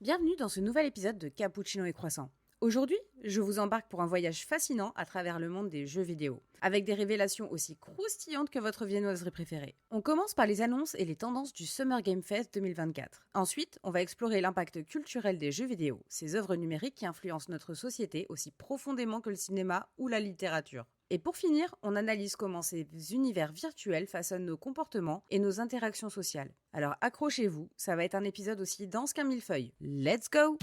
Bienvenue dans ce nouvel épisode de Cappuccino et Croissant. Aujourd'hui, je vous embarque pour un voyage fascinant à travers le monde des jeux vidéo, avec des révélations aussi croustillantes que votre viennoiserie préférée. On commence par les annonces et les tendances du Summer Game Fest 2024. Ensuite, on va explorer l'impact culturel des jeux vidéo, ces œuvres numériques qui influencent notre société aussi profondément que le cinéma ou la littérature. Et pour finir, on analyse comment ces univers virtuels façonnent nos comportements et nos interactions sociales. Alors accrochez-vous, ça va être un épisode aussi dense qu'un millefeuille. Let's go!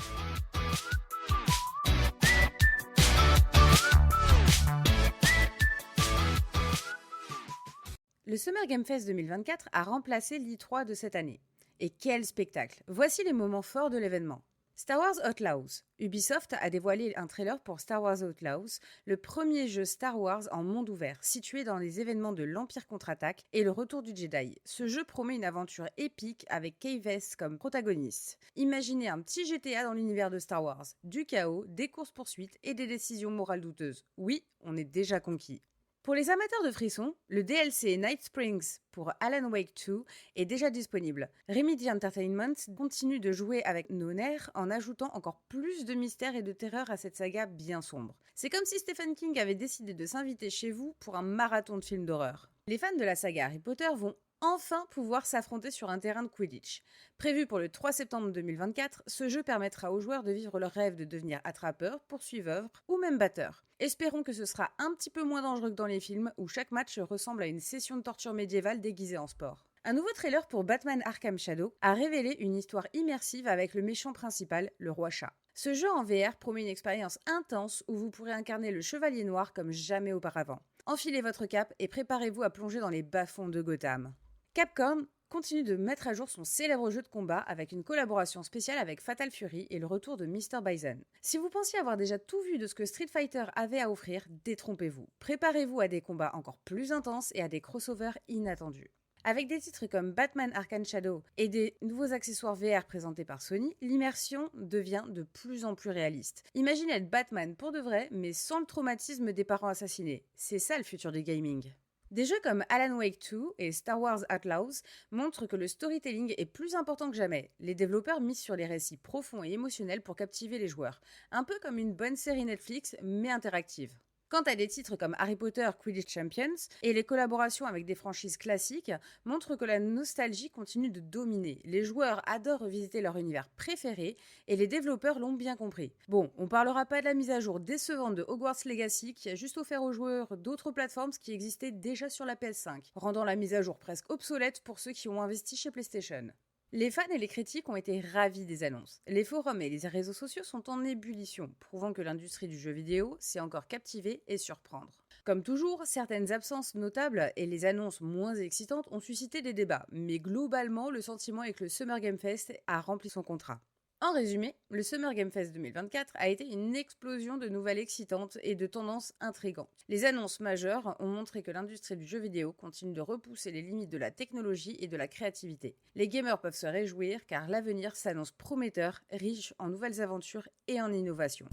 Le Summer Game Fest 2024 a remplacé l'E3 de cette année. Et quel spectacle! Voici les moments forts de l'événement. Star Wars Outlaws. Ubisoft a dévoilé un trailer pour Star Wars Outlaws, le premier jeu Star Wars en monde ouvert, situé dans les événements de l'Empire contre-attaque et le retour du Jedi. Ce jeu promet une aventure épique avec Kay Vess comme protagoniste. Imaginez un petit GTA dans l'univers de Star Wars. Du chaos, des courses-poursuites et des décisions morales douteuses. Oui, on est déjà conquis. Pour les amateurs de frissons, le DLC Night Springs pour Alan Wake 2 est déjà disponible. Remedy Entertainment continue de jouer avec nos nerfs en ajoutant encore plus de mystère et de terreur à cette saga bien sombre. C'est comme si Stephen King avait décidé de s'inviter chez vous pour un marathon de films d'horreur. Les fans de la saga Harry Potter vont enfin pouvoir s'affronter sur un terrain de Quidditch. Prévu pour le 3 septembre 2024, ce jeu permettra aux joueurs de vivre leur rêve de devenir attrapeur, poursuiveur ou même batteur. Espérons que ce sera un petit peu moins dangereux que dans les films où chaque match ressemble à une session de torture médiévale déguisée en sport. Un nouveau trailer pour Batman Arkham Shadow a révélé une histoire immersive avec le méchant principal, le roi chat. Ce jeu en VR promet une expérience intense où vous pourrez incarner le chevalier noir comme jamais auparavant. Enfilez votre cape et préparez-vous à plonger dans les bas-fonds de Gotham. Capcom continue de mettre à jour son célèbre jeu de combat avec une collaboration spéciale avec Fatal Fury et le retour de Mr. Bison. Si vous pensiez avoir déjà tout vu de ce que Street Fighter avait à offrir, détrompez-vous. Préparez-vous à des combats encore plus intenses et à des crossovers inattendus. Avec des titres comme Batman Arkham Shadow et des nouveaux accessoires VR présentés par Sony, l'immersion devient de plus en plus réaliste. Imaginez être Batman pour de vrai, mais sans le traumatisme des parents assassinés. C'est ça le futur du gaming. Des jeux comme Alan Wake 2 et Star Wars Outlaws montrent que le storytelling est plus important que jamais. Les développeurs misent sur les récits profonds et émotionnels pour captiver les joueurs. Un peu comme une bonne série Netflix, mais interactive. Quant à des titres comme Harry Potter Quidditch Champions et les collaborations avec des franchises classiques montrent que la nostalgie continue de dominer. Les joueurs adorent revisiter leur univers préféré et les développeurs l'ont bien compris. Bon, on parlera pas de la mise à jour décevante de Hogwarts Legacy qui a juste offert aux joueurs d'autres plateformes qui existaient déjà sur la PS5, rendant la mise à jour presque obsolète pour ceux qui ont investi chez PlayStation. Les fans et les critiques ont été ravis des annonces. Les forums et les réseaux sociaux sont en ébullition, prouvant que l'industrie du jeu vidéo sait encore captiver et surprendre. Comme toujours, certaines absences notables et les annonces moins excitantes ont suscité des débats, mais globalement, le sentiment est que le Summer Game Fest a rempli son contrat. En résumé, le Summer Game Fest 2024 a été une explosion de nouvelles excitantes et de tendances intrigantes. Les annonces majeures ont montré que l'industrie du jeu vidéo continue de repousser les limites de la technologie et de la créativité. Les gamers peuvent se réjouir car l'avenir s'annonce prometteur, riche en nouvelles aventures et en innovations.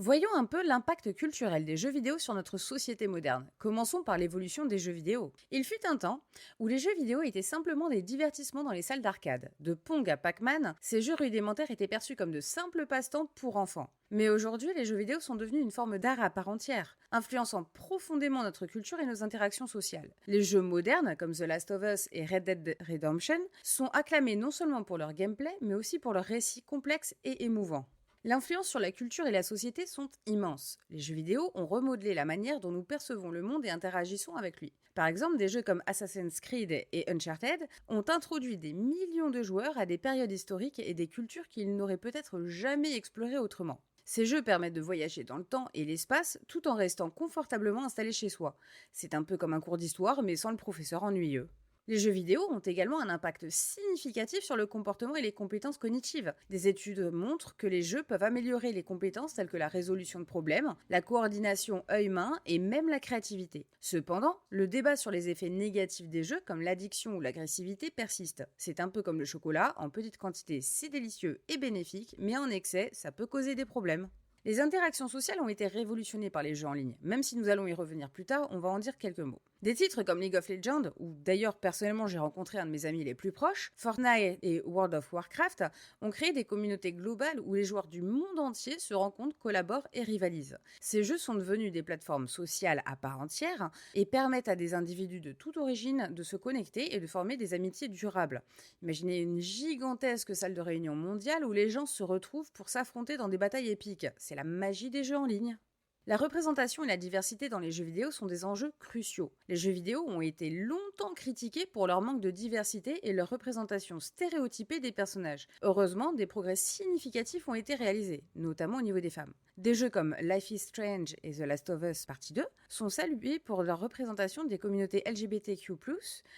Voyons un peu l'impact culturel des jeux vidéo sur notre société moderne. Commençons par l'évolution des jeux vidéo. Il fut un temps où les jeux vidéo étaient simplement des divertissements dans les salles d'arcade. De Pong à Pac-Man, ces jeux rudimentaires étaient perçus comme de simples passe-temps pour enfants. Mais aujourd'hui, les jeux vidéo sont devenus une forme d'art à part entière, influençant profondément notre culture et nos interactions sociales. Les jeux modernes, comme The Last of Us et Red Dead Redemption, sont acclamés non seulement pour leur gameplay, mais aussi pour leurs récits complexes et émouvants. L'influence sur la culture et la société sont immenses. Les jeux vidéo ont remodelé la manière dont nous percevons le monde et interagissons avec lui. Par exemple, des jeux comme Assassin's Creed et Uncharted ont introduit des millions de joueurs à des périodes historiques et des cultures qu'ils n'auraient peut-être jamais explorées autrement. Ces jeux permettent de voyager dans le temps et l'espace tout en restant confortablement installé chez soi. C'est un peu comme un cours d'histoire mais sans le professeur ennuyeux. Les jeux vidéo ont également un impact significatif sur le comportement et les compétences cognitives. Des études montrent que les jeux peuvent améliorer les compétences telles que la résolution de problèmes, la coordination œil-main et même la créativité. Cependant, le débat sur les effets négatifs des jeux comme l'addiction ou l'agressivité persiste. C'est un peu comme le chocolat, en petite quantité c'est délicieux et bénéfique, mais en excès ça peut causer des problèmes. Les interactions sociales ont été révolutionnées par les jeux en ligne. Même si nous allons y revenir plus tard, on va en dire quelques mots. Des titres comme League of Legends, où d'ailleurs personnellement j'ai rencontré un de mes amis les plus proches, Fortnite et World of Warcraft, ont créé des communautés globales où les joueurs du monde entier se rencontrent, collaborent et rivalisent. Ces jeux sont devenus des plateformes sociales à part entière et permettent à des individus de toute origine de se connecter et de former des amitiés durables. Imaginez une gigantesque salle de réunion mondiale où les gens se retrouvent pour s'affronter dans des batailles épiques. C'est la magie des jeux en ligne. La représentation et la diversité dans les jeux vidéo sont des enjeux cruciaux. Les jeux vidéo ont été longtemps critiqués pour leur manque de diversité et leur représentation stéréotypée des personnages. Heureusement, des progrès significatifs ont été réalisés, notamment au niveau des femmes. Des jeux comme Life is Strange et The Last of Us Partie 2 sont salués pour leur représentation des communautés LGBTQ+,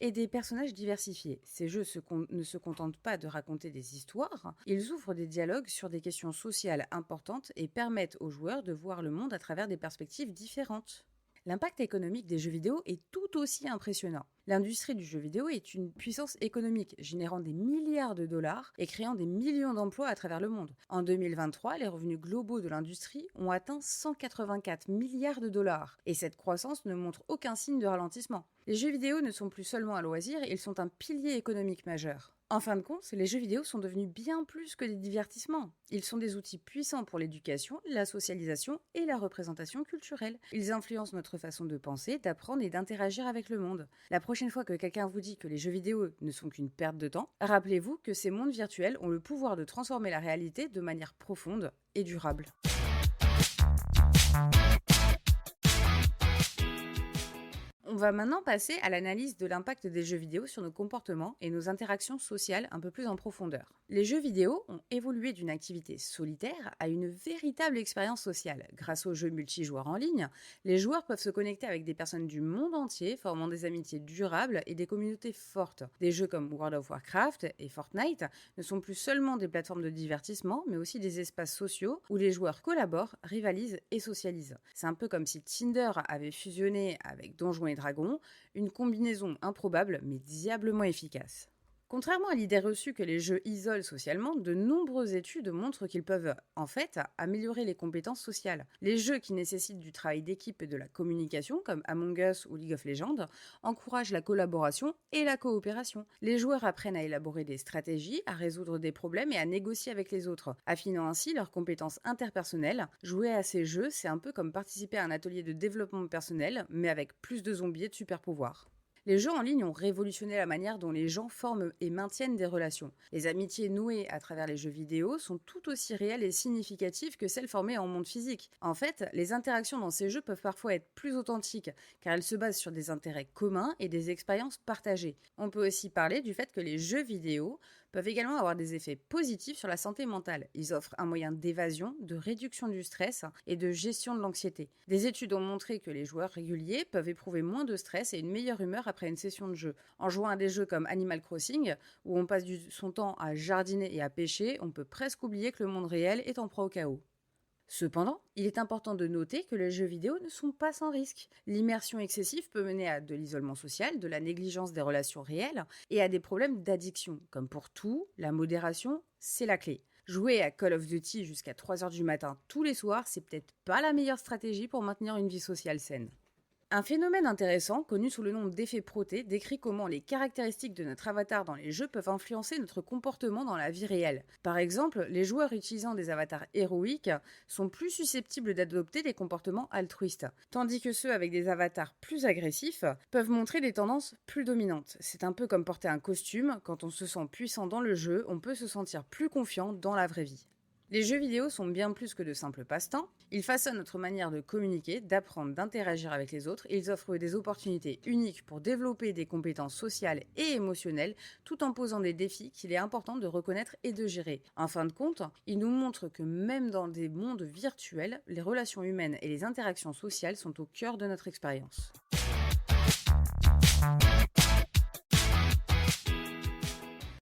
et des personnages diversifiés. Ces jeux ne se contentent pas de raconter des histoires, ils ouvrent des dialogues sur des questions sociales importantes et permettent aux joueurs de voir le monde à travers des perspectives différentes. L'impact économique des jeux vidéo est tout aussi impressionnant. L'industrie du jeu vidéo est une puissance économique, générant des milliards de dollars et créant des millions d'emplois à travers le monde. En 2023, les revenus globaux de l'industrie ont atteint 184 milliards de dollars, et cette croissance ne montre aucun signe de ralentissement. Les jeux vidéo ne sont plus seulement un loisir, ils sont un pilier économique majeur. En fin de compte, les jeux vidéo sont devenus bien plus que des divertissements. Ils sont des outils puissants pour l'éducation, la socialisation et la représentation culturelle. Ils influencent notre façon de penser, d'apprendre et d'interagir avec le monde. La prochaine fois que quelqu'un vous dit que les jeux vidéo ne sont qu'une perte de temps, rappelez-vous que ces mondes virtuels ont le pouvoir de transformer la réalité de manière profonde et durable. On va maintenant passer à l'analyse de l'impact des jeux vidéo sur nos comportements et nos interactions sociales un peu plus en profondeur. Les jeux vidéo ont évolué d'une activité solitaire à une véritable expérience sociale. Grâce aux jeux multijoueurs en ligne, les joueurs peuvent se connecter avec des personnes du monde entier, formant des amitiés durables et des communautés fortes. Des jeux comme World of Warcraft et Fortnite ne sont plus seulement des plateformes de divertissement, mais aussi des espaces sociaux où les joueurs collaborent, rivalisent et socialisent. C'est un peu comme si Tinder avait fusionné avec Donjons et Dragons, une combinaison improbable mais diablement efficace. Contrairement à l'idée reçue que les jeux isolent socialement, de nombreuses études montrent qu'ils peuvent, en fait, améliorer les compétences sociales. Les jeux qui nécessitent du travail d'équipe et de la communication, comme Among Us ou League of Legends, encouragent la collaboration et la coopération. Les joueurs apprennent à élaborer des stratégies, à résoudre des problèmes et à négocier avec les autres, affinant ainsi leurs compétences interpersonnelles. Jouer à ces jeux, c'est un peu comme participer à un atelier de développement personnel, mais avec plus de zombies et de super pouvoirs. Les jeux en ligne ont révolutionné la manière dont les gens forment et maintiennent des relations. Les amitiés nouées à travers les jeux vidéo sont tout aussi réelles et significatives que celles formées en monde physique. En fait, les interactions dans ces jeux peuvent parfois être plus authentiques, car elles se basent sur des intérêts communs et des expériences partagées. On peut aussi parler du fait que les jeux vidéo peuvent également avoir des effets positifs sur la santé mentale. Ils offrent un moyen d'évasion, de réduction du stress et de gestion de l'anxiété. Des études ont montré que les joueurs réguliers peuvent éprouver moins de stress et une meilleure humeur après une session de jeu. En jouant à des jeux comme Animal Crossing, où on passe son temps à jardiner et à pêcher, on peut presque oublier que le monde réel est en proie au chaos. Cependant, il est important de noter que les jeux vidéo ne sont pas sans risque. L'immersion excessive peut mener à de l'isolement social, de la négligence des relations réelles et à des problèmes d'addiction. Comme pour tout, la modération, c'est la clé. Jouer à Call of Duty jusqu'à 3h du matin tous les soirs, c'est peut-être pas la meilleure stratégie pour maintenir une vie sociale saine. Un phénomène intéressant, connu sous le nom d'effet Proté, décrit comment les caractéristiques de notre avatar dans les jeux peuvent influencer notre comportement dans la vie réelle. Par exemple, les joueurs utilisant des avatars héroïques sont plus susceptibles d'adopter des comportements altruistes, tandis que ceux avec des avatars plus agressifs peuvent montrer des tendances plus dominantes. C'est un peu comme porter un costume, quand on se sent puissant dans le jeu, on peut se sentir plus confiant dans la vraie vie. Les jeux vidéo sont bien plus que de simples passe-temps. Ils façonnent notre manière de communiquer, d'apprendre, d'interagir avec les autres. Ils offrent des opportunités uniques pour développer des compétences sociales et émotionnelles, tout en posant des défis qu'il est important de reconnaître et de gérer. En fin de compte, ils nous montrent que même dans des mondes virtuels, les relations humaines et les interactions sociales sont au cœur de notre expérience.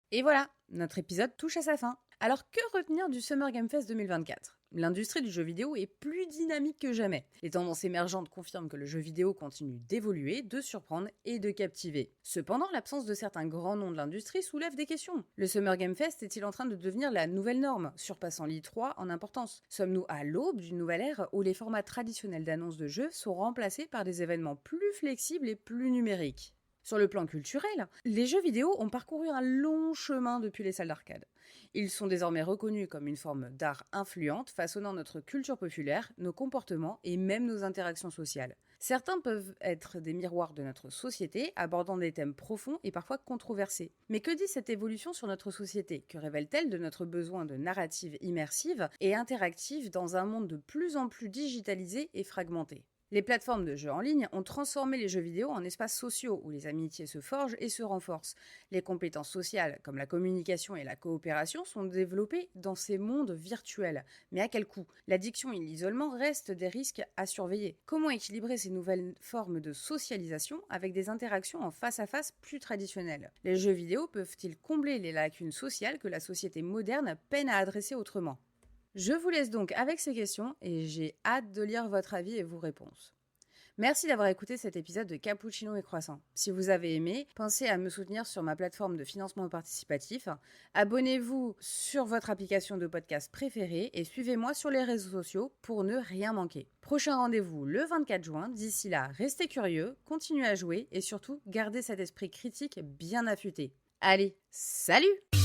Et voilà, notre épisode touche à sa fin. Alors que retenir du Summer Game Fest 2024 ? L'industrie du jeu vidéo est plus dynamique que jamais. Les tendances émergentes confirment que le jeu vidéo continue d'évoluer, de surprendre et de captiver. Cependant, l'absence de certains grands noms de l'industrie soulève des questions. Le Summer Game Fest est-il en train de devenir la nouvelle norme, surpassant l'E3 en importance? Sommes-nous à l'aube d'une nouvelle ère où les formats traditionnels d'annonces de jeux sont remplacés par des événements plus flexibles et plus numériques? Sur le plan culturel, les jeux vidéo ont parcouru un long chemin depuis les salles d'arcade. Ils sont désormais reconnus comme une forme d'art influente, façonnant notre culture populaire, nos comportements et même nos interactions sociales. Certains peuvent être des miroirs de notre société, abordant des thèmes profonds et parfois controversés. Mais que dit cette évolution sur notre société? Que révèle-t-elle de notre besoin de narratives immersives et interactives dans un monde de plus en plus digitalisé et fragmenté? Les plateformes de jeux en ligne ont transformé les jeux vidéo en espaces sociaux où les amitiés se forgent et se renforcent. Les compétences sociales, comme la communication et la coopération, sont développées dans ces mondes virtuels. Mais à quel coût? L'addiction et l'isolement restent des risques à surveiller. Comment équilibrer ces nouvelles formes de socialisation avec des interactions en face à face plus traditionnelles? Les jeux vidéo peuvent-ils combler les lacunes sociales que la société moderne peine à adresser autrement? Je vous laisse donc avec ces questions et j'ai hâte de lire votre avis et vos réponses. Merci d'avoir écouté cet épisode de Cappuccino et Croissant. Si vous avez aimé, pensez à me soutenir sur ma plateforme de financement participatif. Abonnez-vous sur votre application de podcast préférée et suivez-moi sur les réseaux sociaux pour ne rien manquer. Prochain rendez-vous le 24 juin. D'ici là, restez curieux, continuez à jouer et surtout, gardez cet esprit critique bien affûté. Allez, salut!